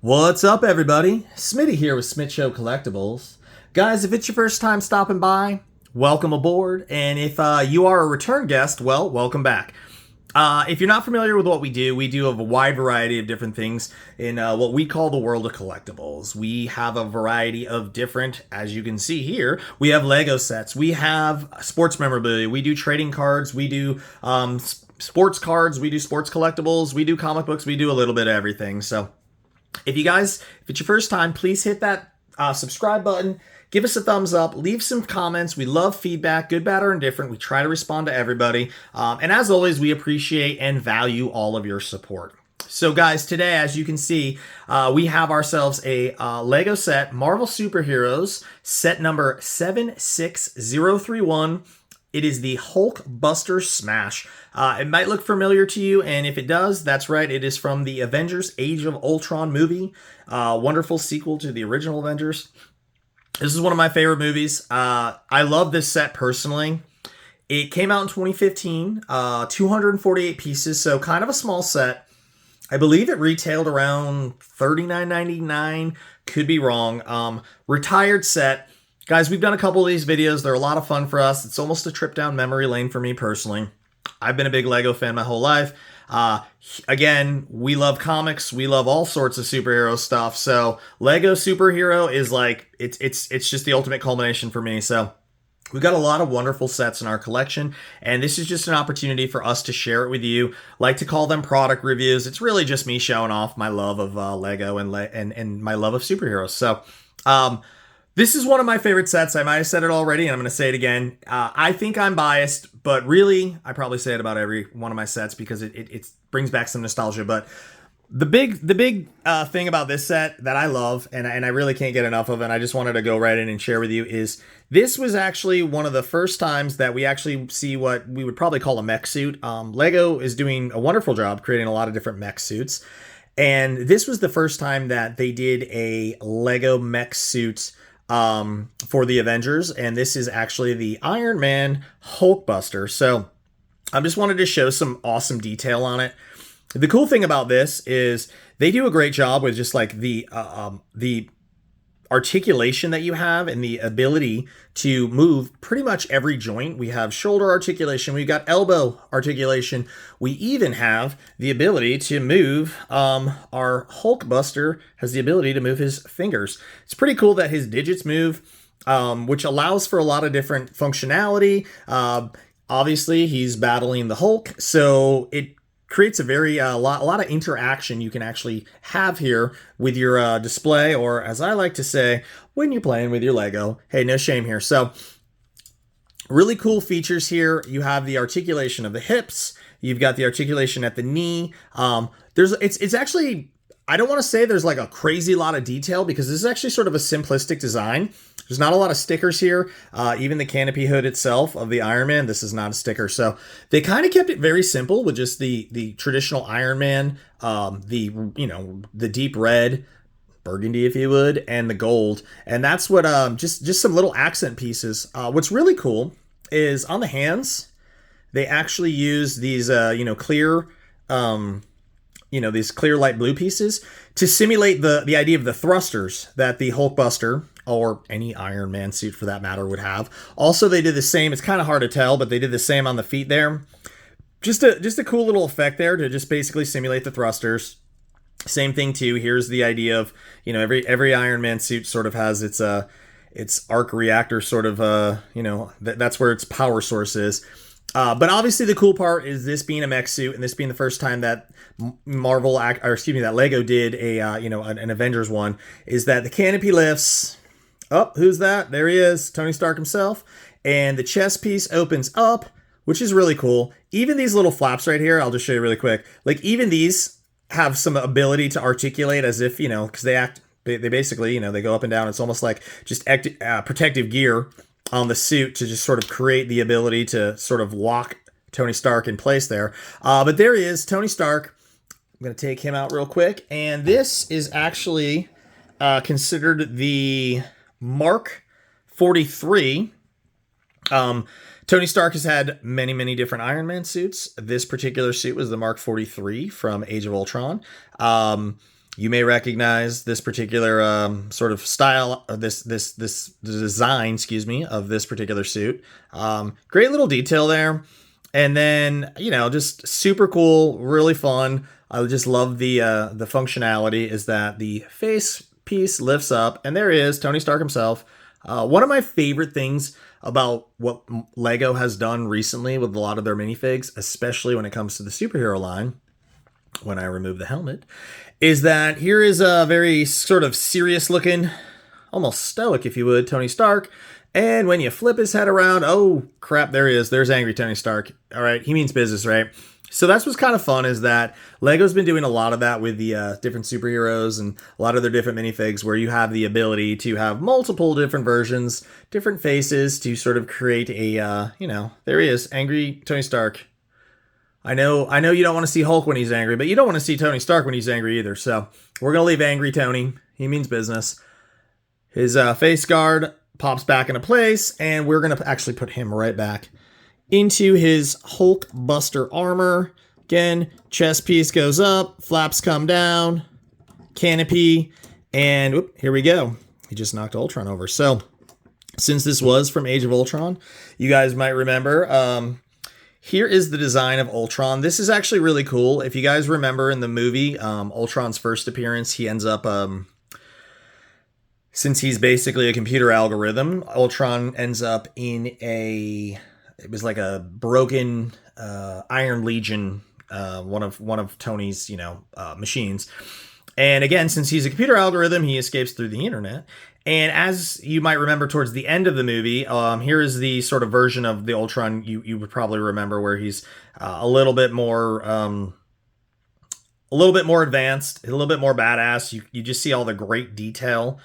What's up, everybody? Smitty here with Smith Show Collectibles. Guys, if it's your first time stopping by, welcome aboard. And if you are a return guest, well, welcome back. If you're not familiar with what we do have a wide variety of different things in what we call the world of collectibles. We have a variety of different, as you can see here, we have Lego sets, we have sports memorabilia, we do trading cards, we do sports cards, we do sports collectibles, we do comic books, we do a little bit of everything. So if it's your first time, please hit that subscribe button. Give us a thumbs up. Leave some comments. We love feedback, good, bad, or indifferent. We try to respond to everybody. And as always, we appreciate and value all of your support. So guys, today, as you can see, we have ourselves a Lego set, Marvel Superheroes, set number 76031. It is the Hulkbuster Smash. It might look familiar to you, and if it does, that's right. It is from the Avengers Age of Ultron movie. Wonderful sequel to the original Avengers. This is one of my favorite movies. I love this set personally. It came out in 2015, 248 pieces, so kind of a small set. I believe it retailed around $39.99. Could be wrong. Retired set. Guys, we've done a couple of these videos. They're a lot of fun for us. It's almost a trip down memory lane for me personally. I've been a big Lego fan my whole life. Again, we love comics. We love all sorts of superhero stuff. So Lego superhero is like, it's just the ultimate culmination for me. So we've got a lot of wonderful sets in our collection, and this is just an opportunity for us to share it with you. Like to call them product reviews. It's really just me showing off my love of Lego and my love of superheroes. So, this is one of my favorite sets. I might have said it already, and I'm going to say it again. I think I'm biased, but really, I probably say it about every one of my sets because it brings back some nostalgia. But the big thing about this set that I love, and I really can't get enough of, and I just wanted to go right in and share with you, is this was actually one of the first times that we actually see what we would probably call a mech suit. Lego is doing a wonderful job creating a lot of different mech suits, and this was the first time that they did a Lego mech suit for the Avengers, and this is actually the Iron Man Hulkbuster. So I just wanted to show some awesome detail on it. The cool thing about this is they do a great job with just like the articulation that you have and the ability to move pretty much every joint. We have shoulder articulation, we've got elbow articulation, we even have the ability to move, our Hulkbuster has the ability to move his fingers. It's pretty cool that his digits move, which allows for a lot of different functionality. Obviously he's battling the Hulk, so it creates a very lot of interaction you can actually have here with your display, or as I like to say, when you're playing with your Lego. Hey, no shame here. So really cool features here. You have the articulation of the hips. You've got the articulation at the knee. It's actually, I don't want to say there's like a crazy lot of detail because this is actually sort of a simplistic design. There's not a lot of stickers here. Even the canopy hood itself of the Iron Man, this is not a sticker. So they kind of kept it very simple with just the traditional Iron Man, the deep red, burgundy if you would, and the gold. And that's what just some little accent pieces. What's really cool is on the hands, they actually use these clear these clear light blue pieces to simulate the idea of the thrusters that the Hulkbuster, or any Iron Man suit for that matter, would have. Also, they did the same. It's kind of hard to tell, but they did the same on the feet there. Just a cool little effect there to just basically simulate the thrusters. Same thing too. Here's the idea of, every Iron Man suit sort of has its arc reactor sort of, that's where its power source is. But obviously the cool part is this being a mech suit, and this being the first time that that Lego did an Avengers one, is that the canopy lifts. Oh, who's that? There he is, Tony Stark himself. And the chest piece opens up, which is really cool. Even these little flaps right here, I'll just show you really quick. Like even these have some ability to articulate as if, because they basically, they go up and down. It's almost like just protective gear on the suit to just sort of create the ability to sort of lock Tony Stark in place there. But there he is, Tony Stark. I'm going to take him out real quick. And this is actually considered the Mark 43. Tony Stark has had many, many different Iron Man suits. This particular suit was the Mark 43 from Age of Ultron. You may recognize this particular sort of style, this design, excuse me, of this particular suit. Great little detail there, and then just super cool, really fun. I just love the functionality. Is that the face piece lifts up, and there is Tony Stark himself. One of my favorite things about what Lego has done recently with a lot of their minifigs, especially when it comes to the superhero line, when I remove the helmet, is that here is a very sort of serious looking, almost stoic, if you would, Tony Stark. And when you flip his head around, oh crap, there he is. There's angry Tony Stark. All right, he means business, right? So that's what's kind of fun, is that Lego's been doing a lot of that with the different superheroes and a lot of their different minifigs, where you have the ability to have multiple different versions, different faces, to sort of create a, there he is, angry Tony Stark. I know you don't want to see Hulk when he's angry, but you don't want to see Tony Stark when he's angry either. So we're going to leave angry Tony. He means business. His face guard pops back into place, and we're going to actually put him right back into his Hulkbuster armor. Again, chest piece goes up, flaps come down, canopy, and whoop, here we go. He just knocked Ultron over. So since this was from Age of Ultron, you guys might remember, here is the design of Ultron. This is actually really cool. If you guys remember in the movie, Ultron's first appearance, he ends up, since he's basically a computer algorithm, Ultron ends up in it was like a broken Iron Legion, one of Tony's, machines. And again, since he's a computer algorithm, he escapes through the internet. And as you might remember towards the end of the movie, here is the sort of version of the Ultron you would probably remember, where he's a little bit more advanced, a little bit more badass. You just see all the great detail.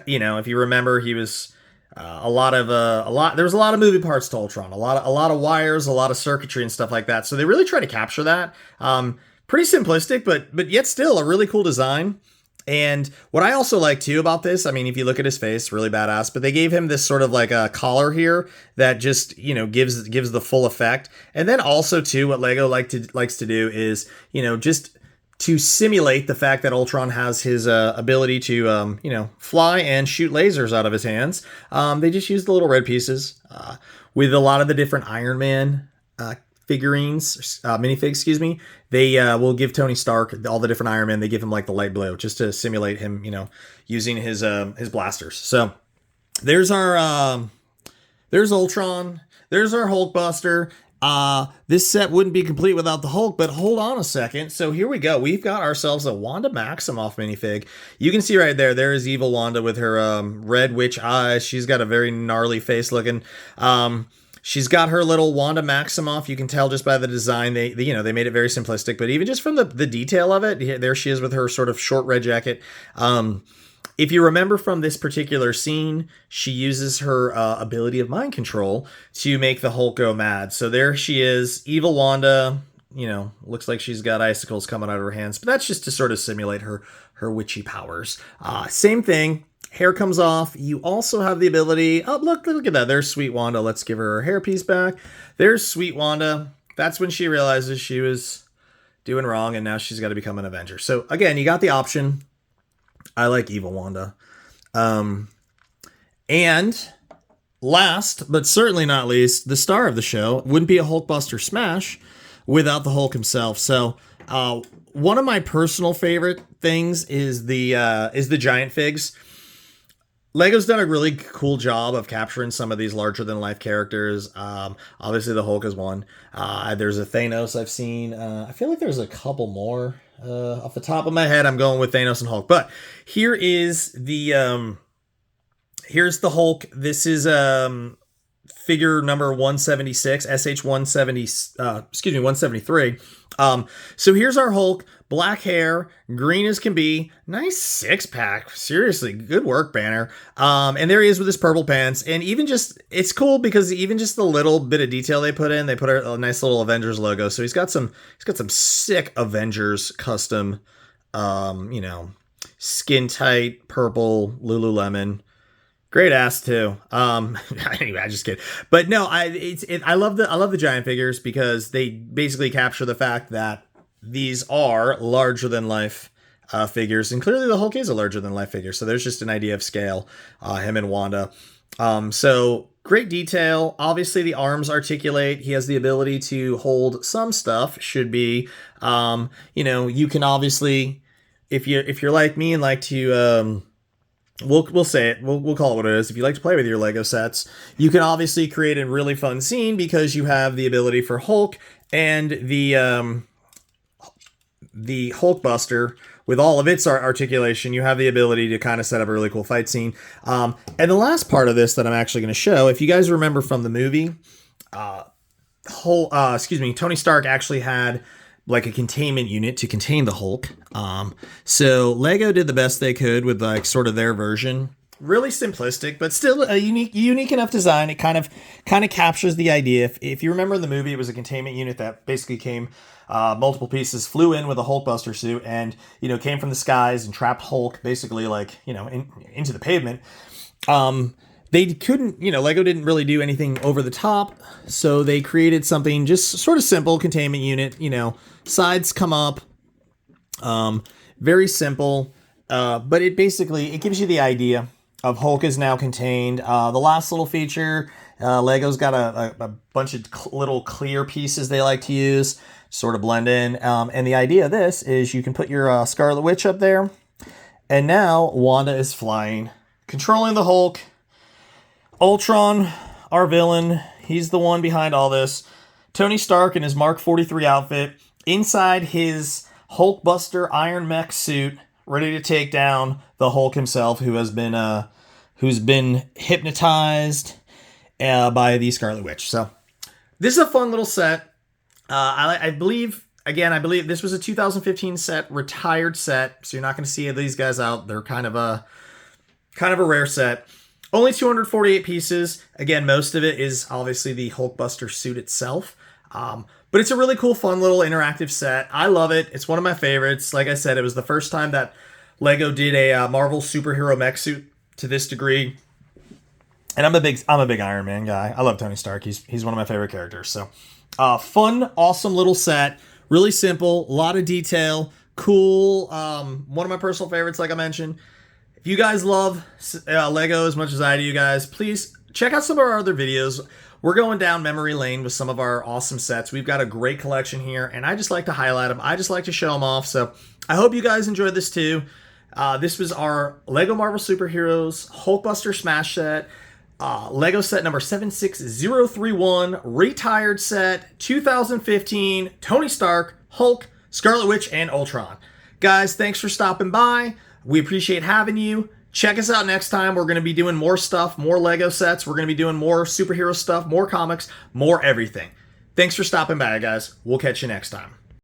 If you remember, he was there was a lot of moving parts to Ultron, a lot of wires, a lot of circuitry and stuff like that. So they really try to capture that. Pretty simplistic, but yet still a really cool design. And what I also like too about this, I mean, if you look at his face, really badass, but they gave him this sort of like a collar here that just, gives the full effect. And then also too, what Lego likes to do is, just to simulate the fact that Ultron has his ability to, fly and shoot lasers out of his hands. They just use the little red pieces with a lot of the different Iron Man figurines, minifigs, excuse me. They will give Tony Stark all the different Iron Man. They give him like the light blue just to simulate him, using his blasters. So there's there's Ultron. There's our Hulkbuster. This set wouldn't be complete without the Hulk, but hold on a second. So here we go. We've got ourselves a Wanda Maximoff minifig. You can see right there is evil Wanda with her red witch eyes. She's got a very gnarly face looking. She's got her little Wanda Maximoff. You can tell just by the design. They made it very simplistic, but even just from the detail of it, there she is with her sort of short red jacket. If you remember from this particular scene, she uses her ability of mind control to make the Hulk go mad. So there she is, evil Wanda. Looks like she's got icicles coming out of her hands, but that's just to sort of simulate her witchy powers. Same thing. Hair comes off. You also have the ability. Oh, look at that. There's Sweet Wanda. Let's give her hairpiece back. There's Sweet Wanda. That's when she realizes she was doing wrong, and now she's got to become an Avenger. So again, you got the option. I like evil Wanda. And last, but certainly not least, the star of the show wouldn't be a Hulkbuster Smash without the Hulk himself. So one of my personal favorite things is the giant figs. Lego's done a really cool job of capturing some of these larger than life characters. Obviously the Hulk is one. There's a Thanos I've seen. I feel like there's a couple more. Off the top of my head, I'm going with Thanos and Hulk. But here is here's the Hulk. This is figure number 176, SH170, 173. So here's our Hulk, black hair, green as can be, nice six pack. Seriously, good work, Banner. And there he is with his purple pants. And even just, it's cool because even just the little bit of detail they put a nice little Avengers logo. So he's got some sick Avengers custom, skin tight purple Lululemon. Great ass too. Anyway, I just kidding. But no, I love the giant figures because they basically capture the fact that these are larger than life figures, and clearly the Hulk is a larger than life figure. So there's just an idea of scale. Him and Wanda. So great detail. Obviously, the arms articulate. He has the ability to hold some stuff. Should be, you can obviously, if you're like me and like to. We'll say it. We'll call it what it is. If you like to play with your Lego sets, you can obviously create a really fun scene because you have the ability for Hulk and the Hulkbuster with all of its articulation. You have the ability to kind of set up a really cool fight scene. And the last part of this that I'm actually going to show, if you guys remember from the movie, Tony Stark actually had like a containment unit to contain the Hulk. So Lego did the best they could with like sort of their version. Really simplistic, but still a unique enough design. It kind of captures the idea. If you remember in the movie, it was a containment unit that basically came multiple pieces, flew in with a Hulkbuster suit, and came from the skies and trapped Hulk basically like into the pavement. They couldn't, Lego didn't really do anything over the top, so they created something just sort of simple, containment unit, sides come up, very simple, but it gives you the idea of Hulk is now contained. The last little feature, Lego's got a bunch of little clear pieces they like to use, sort of blend in, and the idea of this is you can put your Scarlet Witch up there, and now Wanda is flying, controlling the Hulk. Ultron, our villain, he's the one behind all this. Tony Stark in his Mark 43 outfit, inside his Hulkbuster Iron Mech suit, ready to take down the Hulk himself, who's been hypnotized by the Scarlet Witch. So this is a fun little set. I believe this was a 2015 set, retired set, so you're not going to see these guys out. They're kind of a rare set. Only 248 pieces. Again, most of it is obviously the Hulkbuster suit itself. But it's a really cool, fun little interactive set. I love it. It's one of my favorites. Like I said, it was the first time that Lego did a Marvel superhero mech suit to this degree. And I'm a big Iron Man guy. I love Tony Stark. He's one of my favorite characters. So, fun, awesome little set. Really simple, a lot of detail, cool. One of my personal favorites, like I mentioned. If you guys love Lego as much as I do, you guys, please check out some of our other videos. We're going down memory lane with some of our awesome sets. We've got a great collection here, and I just like to highlight them. I just like to show them off. So I hope you guys enjoyed this too. This was our Lego Marvel Superheroes Hulkbuster Smash set. Lego set number 76031, retired set, 2015, Tony Stark, Hulk, Scarlet Witch, and Ultron. Guys, thanks for stopping by. We appreciate having you. Check us out next time. We're going to be doing more stuff, more Lego sets. We're going to be doing more superhero stuff, more comics, more everything. Thanks for stopping by, guys. We'll catch you next time.